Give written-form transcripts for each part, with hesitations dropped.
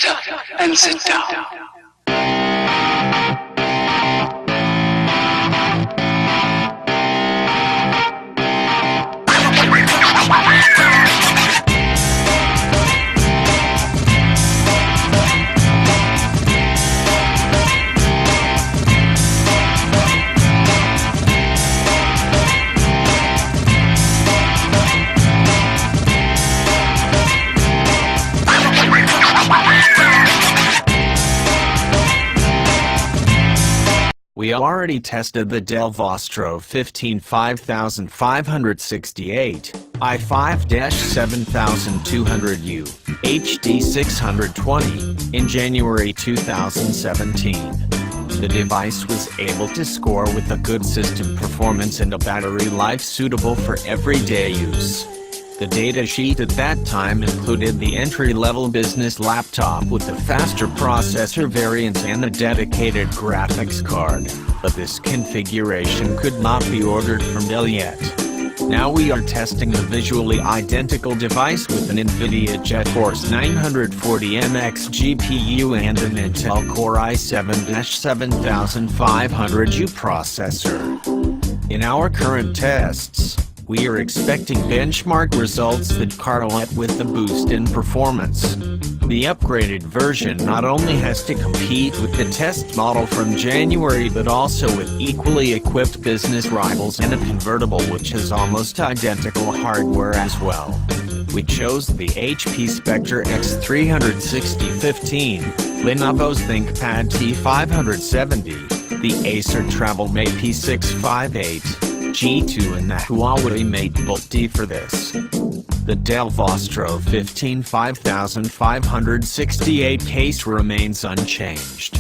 Shut up and sit down. We already tested the Dell Vostro 5568, i5-7200U, HD 620, in January 2017. The device was able to score with a good system performance and a battery life suitable for everyday use. The datasheet at that time included the entry-level business laptop with a faster processor variant and a dedicated graphics card, but this configuration could not be ordered from Dell yet. Now we are testing the visually identical device with an Nvidia GeForce 940MX GPU and an Intel Core i7-7500U processor. In our current tests, we are expecting benchmark results that correlate with the boost in performance. The upgraded version not only has to compete with the test model from January but also with equally equipped business rivals and a convertible which has almost identical hardware as well. We chose the HP Spectre X360-15, Lenovo's ThinkPad T570, the Acer TravelMate P658, G2 and the Huawei Mate Bolt D for this. The Dell Vostro 5568 case remains unchanged.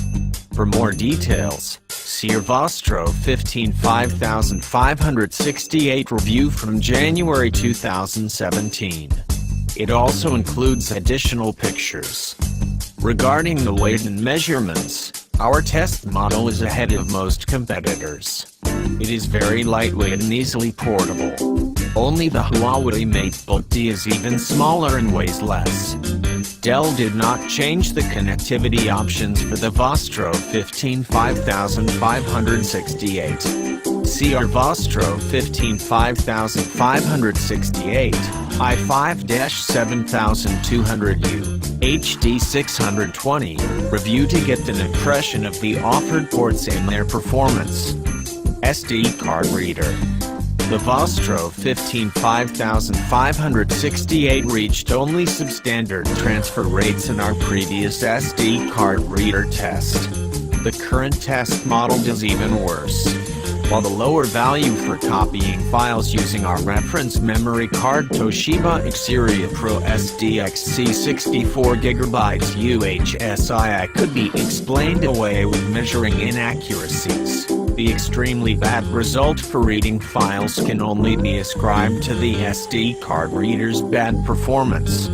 For more details, see our Vostro 5568 review from January 2017. It also includes additional pictures. Regarding the weight and measurements, our test model is ahead of most competitors. It is very lightweight and easily portable. Only the Huawei Mate Bolt D is even smaller and weighs less. Dell did not change the connectivity options for the Vostro 5568. See our Vostro 5568, i5-7200U, HD 620, review to get an impression of the offered ports and their performance. SD card reader. The Vostro 5568 reached only substandard transfer rates in our previous SD card reader test. The current test model does even worse. While the lower value for copying files using our reference memory card Toshiba Xperia Pro SDXC 64GB UHSI could be explained away with measuring inaccuracies, the extremely bad result for reading files can only be ascribed to the SD card reader's bad performance.